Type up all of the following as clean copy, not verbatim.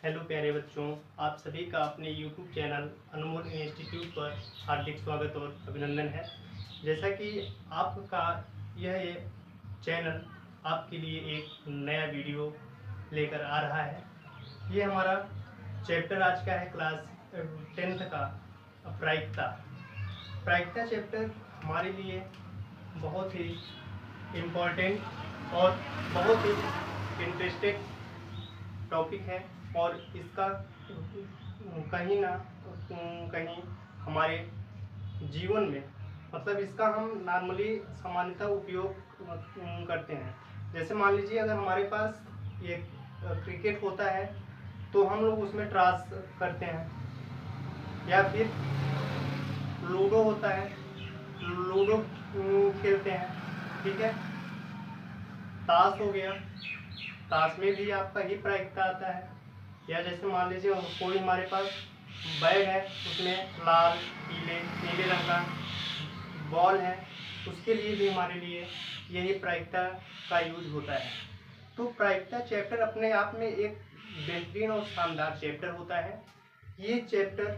Hello प्यारे बच्चों, आप सभी का अपने YouTube चैनल अनमोल इंस्टीट्यूट पर हार्दिक स्वागत और अभिनंदन है। जैसा कि आपका यह चैनल आपके लिए एक नया वीडियो लेकर आ रहा है। ये हमारा चैप्टर आज का है क्लास 10th का प्रायिकता चैप्टर हमारे लिए बहुत ही इम्पोर्टेंट और बहुत ही इंटरेस्टेड टॉपिक है और इसका कहीं ना कहीं हमारे जीवन में मतलब इसका हम नॉर्मली सामान्यतः उपयोग करते हैं। जैसे मान लीजिए अगर हमारे पास एक क्रिकेट होता है तो हम लोग उसमें टॉस करते हैं, या फिर लूडो होता है, लूडो खेलते हैं, ठीक है। ताश हो गया, ताश में भी आपका ही प्रायिकता आता है। या जैसे मान लीजिए कोई हमारे पास बैग है, उसमें लाल पीले नीले रंग का बॉल है, उसके लिए भी हमारे लिए यही प्रायिकता का यूज होता है। तो प्रायिकता चैप्टर अपने आप में एक बेहतरीन और शानदार चैप्टर होता है। ये चैप्टर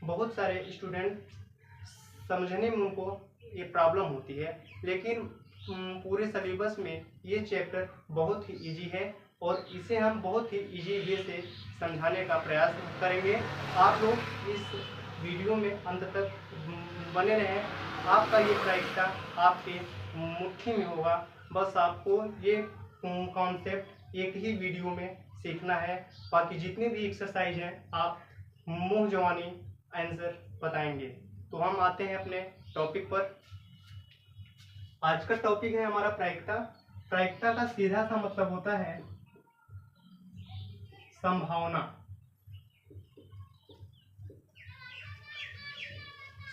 बहुत सारे स्टूडेंट समझने में उनको ये प्रॉब्लम होती है, लेकिन पूरे सिलेबस में ये चैप्टर बहुत ही इजी है और इसे हम बहुत ही इजी वे से समझाने का प्रयास करेंगे। आप लोग इस वीडियो में अंत तक बने रहें। आपका ये प्रायिकता आपके मुट्ठी में होगा। बस आपको ये कॉन्सेप्ट एक ही वीडियो में सीखना है। बाकी जितने भी एक्सरसाइज हैं आप मुंह जवानी आंसर बताएंगे। तो हम आते हैं अपने टॉपिक पर। आज का टॉपिक है हमारा प्रायिकता। प्रायिकता का सीधा सा मतलब होता है संभावना।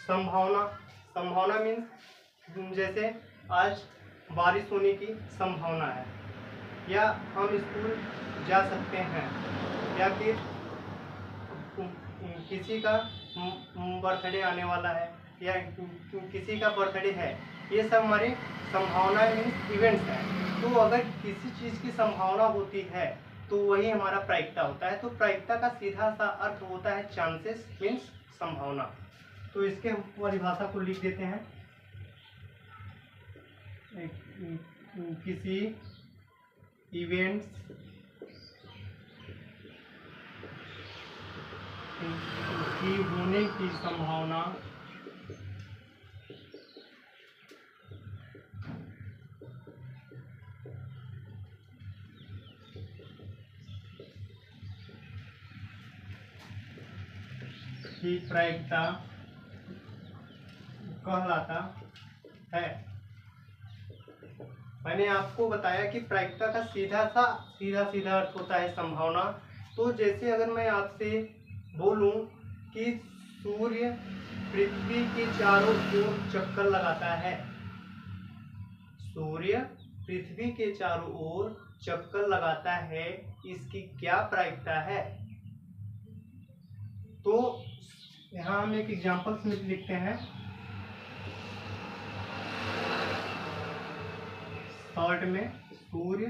संभावना मीन्स जैसे आज बारिश होने की संभावना है, या हम स्कूल जा सकते हैं, या फिर किसी का बर्थडे आने वाला है, या किसी का बर्थडे है। ये सब हमारी संभावना मीन्स इवेंट्स हैं। तो अगर किसी चीज़ की संभावना होती है तो वही हमारा प्रायिकता होता है। तो प्रायिकता का सीधा सा अर्थ होता है चांसेस मीन्स संभावना। तो इसके परिभाषा को लिख देते हैं। किसी इवेंट्स की होने की संभावना की प्रायिकता कहलाता है। मैंने आपको बताया कि प्रायिकता का सीधा अर्थ होता है संभावना। तो जैसे अगर मैं आपसे बोलूं कि सूर्य पृथ्वी के चारों ओर चक्कर लगाता है, सूर्य पृथ्वी के चारों ओर चक्कर लगाता है, इसकी क्या प्रायिकता है? तो यहाँ हम एक एग्जाम्पल लिखते हैं। शॉर्ट में सूर्य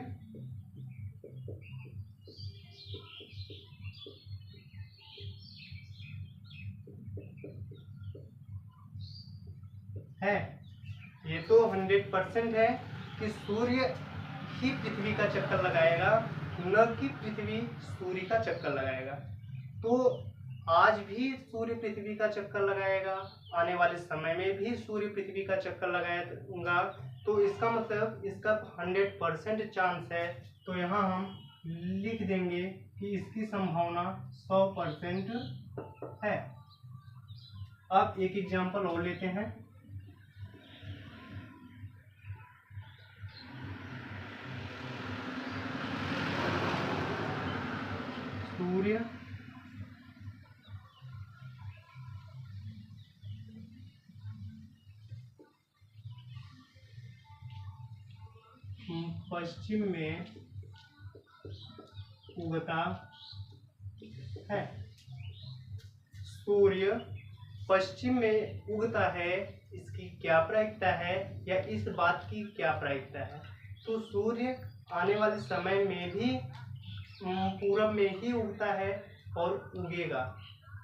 है, ये तो 100% है कि सूर्य ही पृथ्वी का चक्कर लगाएगा, न कि पृथ्वी सूर्य का चक्कर लगाएगा। तो आज भी सूर्य पृथ्वी का चक्कर लगाएगा, आने वाले समय में भी सूर्य पृथ्वी का चक्कर लगाएगा। तो इसका मतलब इसका 100% चांस है। तो यहाँ हम लिख देंगे कि इसकी संभावना 100% है। अब एक एग्जाम्पल और लेते हैं। सूर्य पश्चिम में उगता है। सूर्य पश्चिम में उगता है, इसकी क्या प्रायिकता है, या इस बात की क्या प्रायिकता है? तो सूर्य आने वाले समय में भी पूरब में ही उगता है और उगेगा,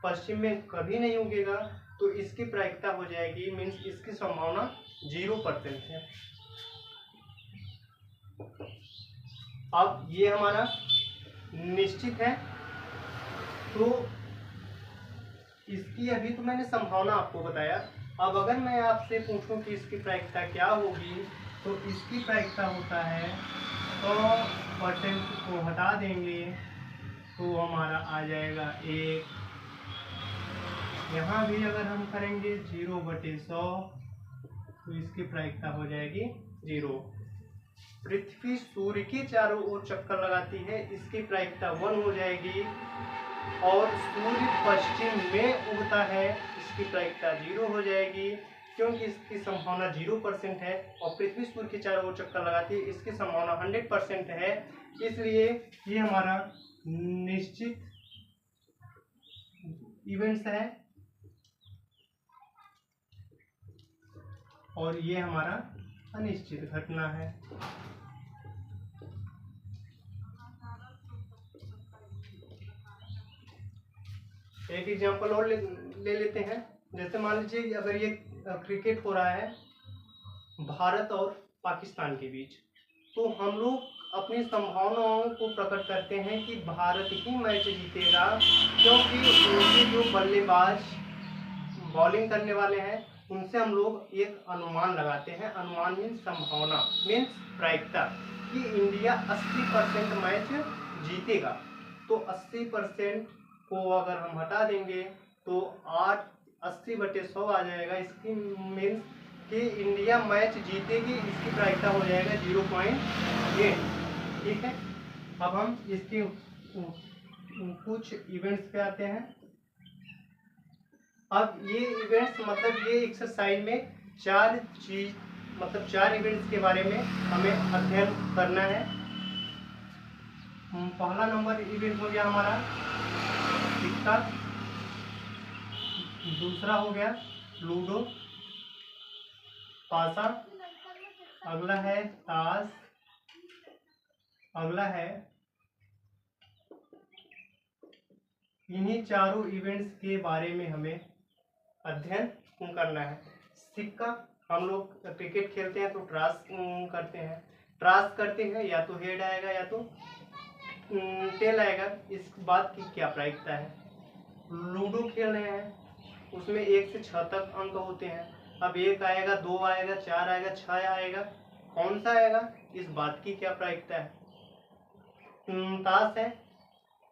पश्चिम में कभी नहीं उगेगा, तो इसकी प्रायिकता हो जाएगी, मीन्स इसकी संभावना 0% है। अब ये हमारा निश्चित है, तो इसकी अभी तो मैंने संभावना आपको बताया। अब अगर मैं आपसे पूछूं कि इसकी प्रायिकता क्या होगी, तो इसकी प्रायिकता होता है 100% को हटा देंगे तो हमारा आ जाएगा 1। यहाँ भी अगर हम करेंगे 0/100 तो इसकी प्रायिकता हो जाएगी 0। पृथ्वी सूर्य के चारों ओर चक्कर लगाती है, इसकी प्रायिकता 1 हो जाएगी। और सूर्य पश्चिम में उगता है, इसकी प्रायिकता 0 हो जाएगी, क्योंकि इसकी संभावना 0% है। और पृथ्वी सूर्य के चारों ओर चक्कर लगाती है, इसकी संभावना 100% है, इसलिए ये हमारा निश्चित इवेंट्स है और ये हमारा अनिश्चित घटना है। एक एग्जांपल और ले लेते हैं। जैसे मान लीजिए अगर ये क्रिकेट हो रहा है भारत और पाकिस्तान के बीच, तो हम लोग अपनी संभावनाओं को प्रकट करते हैं कि भारत ही मैच जीतेगा, क्योंकि उनके जो बल्लेबाज बॉलिंग करने वाले हैं उनसे हम लोग एक अनुमान लगाते हैं। अनुमान मीन्स संभावना, मीन्स प्रायिकता, कि इंडिया 80% मैच जीतेगा। तो 80% को अगर हम हटा देंगे तो 80/100 आ जाएगा। इसकी मीन्स कि इंडिया मैच जीतेगी, इसकी प्रायिकता हो जाएगा 0.8। ठीक है, अब हम इसके कुछ इवेंट्स पे आते हैं। अब ये इवेंट्स मतलब ये एक्सरसाइज में 4 चीज मतलब 4 इवेंट्स के बारे में हमें अध्ययन करना है। पहला नंबर इवेंट हो गया हमारा सिक्का, दूसरा हो गया लूडो पासा, अगला है ताश, अगला है। इन्हीं चारों इवेंट्स के बारे में हमें अध्ययन करना है। सिक्का, हम लोग क्रिकेट खेलते हैं तो टॉस करते हैं। टॉस करते हैं या तो हेड आएगा या तो टेल आएगा, इस बात की क्या प्रायिकता है। लूडो खेल रहे हैं, उसमें 1 से 6 तक अंक होते हैं। अब 1 आएगा, 2 आएगा, 4 आएगा, 6 आएगा, कौन सा आएगा, इस बात की क्या प्रायिकता है। ताश है,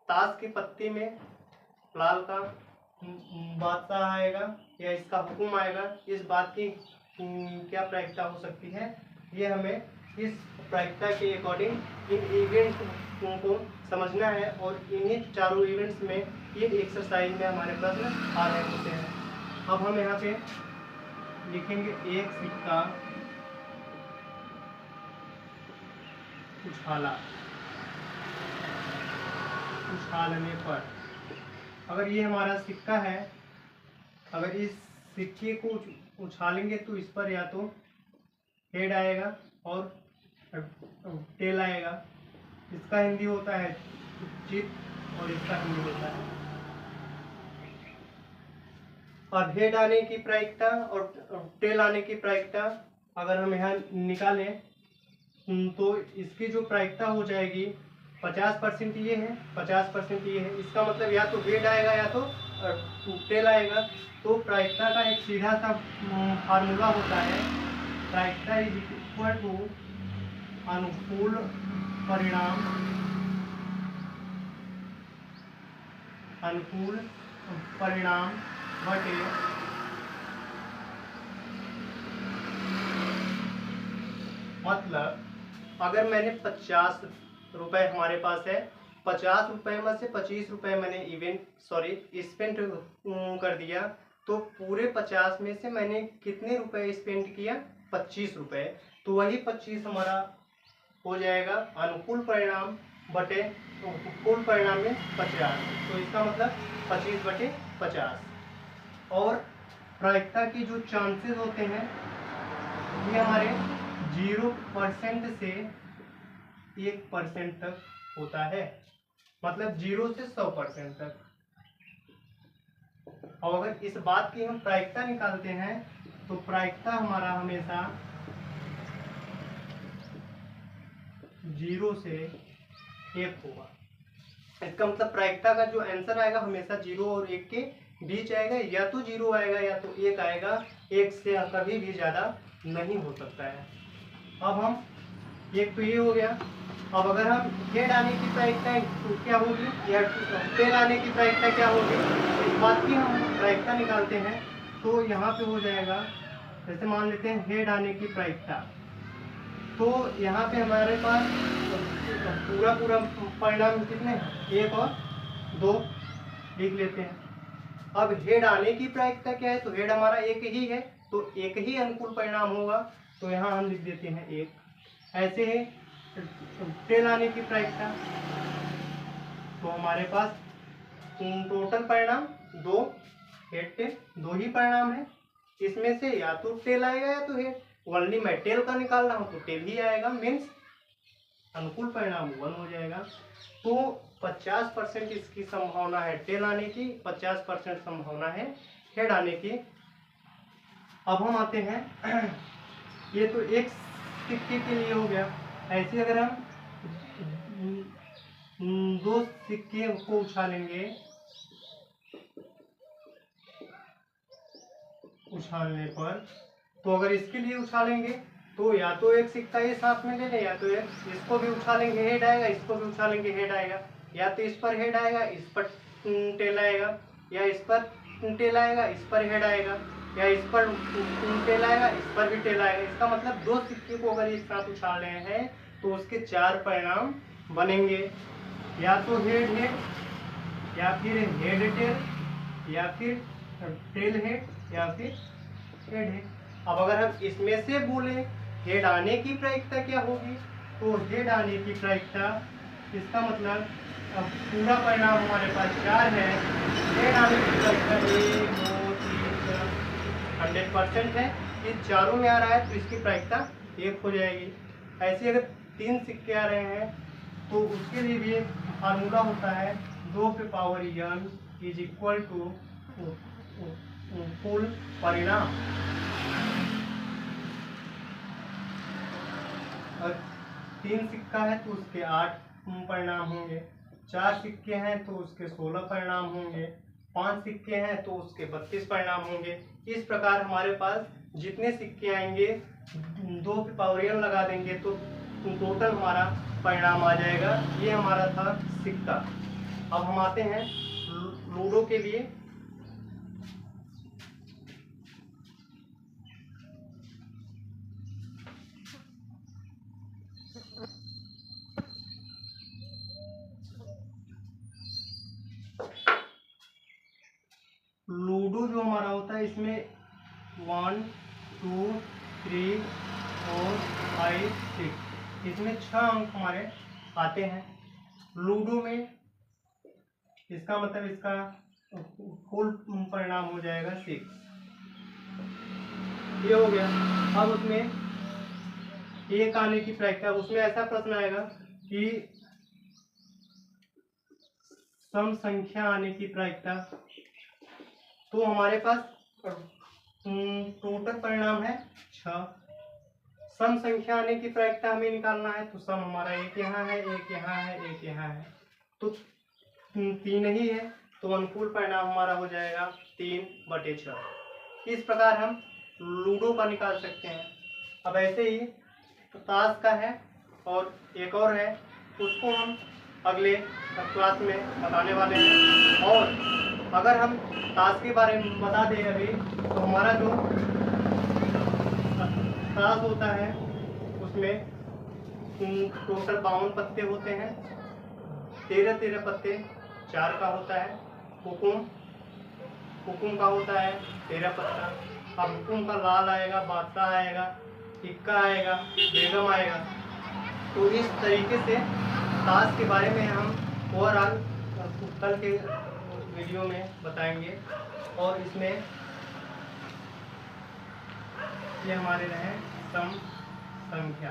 ताश की पत्ती में लाल का बादशाह आएगा या इसका हुक्म आएगा, इस बात की क्या प्रायिकता हो सकती है। ये हमें इस प्रायिकता के अकॉर्डिंग इन इवेंट्स को समझना है, और इन्हीं चारों इवेंट्स में ये एक्सरसाइज में हमारे प्रश्न आ रहे होते हैं। अब हम यहाँ पे लिखेंगे एक सिक्का उछाला, उछालने पर, अगर ये हमारा सिक्का है, अगर इस सिक्के को उछालेंगे तो इस पर या तो हेड आएगा और टेल आएगा। इसका हिंदी होता है चित और इसका हिंदी होता है। अब हेड आने की प्रायिकता और टेल आने की प्रायिकता अगर हम यहाँ निकालें तो इसकी जो प्रायिकता हो जाएगी 50% ये है, 50% ये है। इसका मतलब या तो हेड आएगा या तो टेल आएगा। तो प्रायिकता का एक सीधा सा फार्मूला होता है, प्रायिकता इज इक्वल टू अनुकूल परिणाम, अनुकूल परिणाम बटे मतलब अगर मैंने 50 रुपए हमारे पास है, 50 रुपए में से 25 रुपए मैंने स्पेंड कर दिया, तो पूरे 50 में से मैंने कितने रुपए स्पेंड किया, 25 रुपए। तो वही 25 हमारा हो जाएगा अनुकूल परिणाम बटे कुल परिणाम में 50। तो इसका मतलब 25/50। और प्रायिकता की जो चांसेस होते हैं ये हमारे 0% से 1% तक होता है। मतलब 0 से 100% तक। और अगर इस बात की हम प्रायिकता निकालते हैं तो प्रायिकता हमारा हमेशा 0 से 1 होगा। इसका मतलब प्रायिकता का जो आंसर आएगा हमेशा 0 और 1 के बीच आएगा, या तो 0 आएगा या तो 1 आएगा, 1 से कभी भी ज़्यादा नहीं हो सकता है। अब हम एक तो ये हो गया। अब अगर हम हेड आने की प्रायिकता क्या होगी या टेल आने की प्रायिकता क्या होगी, इस बात की हम प्रायिकता निकालते हैं तो यहाँ पे हो जाएगा, जैसे मान लेते हैं हेड आने की प्रायिकता, तो यहाँ पे हमारे पास पूरा परिणाम कितने, 1 और 2 लिख लेते हैं। अब हेड आने की प्रायिकता क्या है, तो हेड हमारा 1 ही है, तो 1 ही अनुकूल परिणाम होगा, तो यहाँ हम लिख देते हैं 1। ऐसे ही टेल आने की प्रायिकता, तो हमारे पास टोटल परिणाम 2, हेड टेल 2 ही परिणाम है, इसमें से या तो टेल आएगा या तो हेड। ओनली मैं टेल का निकाल रहा हूँ तो टेल ही आएगा, मीन्स अनुकूल परिणाम 1 हो जाएगा। तो 50% इसकी संभावना है टेल आने की, 50% संभावना है हेड आने की। अब हम आते हैं, ये तो एक सिक्के के लिए हो गया। ऐसे अगर हम 2 सिक्के को उछालेंगे, उछालने पर, तो अगर इसके लिए उछालेंगे तो या तो एक सिक्का ये साथ में ले लें, या तो एक इसको भी उछालेंगे हेड आएगा, इसको भी उछालेंगे हेड आएगा, या तो इस पर हेड आएगा, इस पर टेल आएगा, या इस पर टेल आएगा, इस पर हेड आएगा, या इस पर टेल आएगा, इस पर भी टेल आएगा। इसका मतलब 2 सिक्के को अगर एक साथ उछाल रहे हैं तो उसके 4 परिणाम बनेंगे, या तो हेड हेड, या फिर हेड टेल, या फिर टेल हेड, या फिर हेड हेड। अब अगर हम इसमें से बोले हेड आने की प्रायिकता क्या होगी, तो हेड आने की प्रायिकता, इसका मतलब अब पूरा परिणाम हमारे पास 4 है, हेड आने की प्रायिकता 1 2 3 4 100% है। ये चारों में आ रहा है तो इसकी प्रायिकता 1 हो जाएगी। ऐसे अगर 3 सिक्के आ रहे हैं तो उसके लिए भी एक फार्मूला होता है, 2 पे power n is equal to कुल परिणाम। और 3 सिक्का है तो उसके 8 परिणाम होंगे, 4 सिक्के हैं तो उसके 16 परिणाम होंगे, 5 सिक्के हैं तो उसके 32 परिणाम होंगे। इस प्रकार हमारे पास जितने सिक्के आएंगे 2 पे पावर n लगा देंगे तो टोटल हमारा परिणाम आ जाएगा। ये हमारा था सिक्का। अब हम आते हैं लूडो के लिए। लूडो जो हमारा होता है इसमें 1 2 3 4 5 6, इसमें 6 अंक हमारे आते हैं लूडो में। इसका मतलब इसका कुल परिणाम हो जाएगा 6। ये हो गया। अब उसमें 1 आने की प्रायिकता, उसमें ऐसा प्रश्न आएगा कि सम संख्या आने की प्रायिकता, तो हमारे पास टोटल परिणाम है 6। सम संख्या आने की प्रायिकता हमें निकालना है, तो सम हमारा 1 यहाँ है, 1 यहाँ है, 1 यहाँ है, तो 3 ही है, तो अनुकूल परिणाम हमारा हो जाएगा 3/6। इस प्रकार हम लूडो का निकाल सकते हैं। अब ऐसे ही ताश का है और एक और है, उसको हम अगले क्लास में बताने वाले हैं। और अगर हम ताश के बारे में बता दें अभी, तो हमारा जो ताश होता है उसमें टोटल 52 पत्ते होते हैं, 13 पत्ते 4 का होता है। हुकुम का होता है 13 पत्ता। अब हुकुम का लाल आएगा, बादशाह आएगा, इक्का आएगा, बेगम आएगा। तो इस तरीके से ताश के बारे में हम ओवरऑल कल के वीडियो में बताएंगे। और इसमें ये हमारे रहे सम संख्या।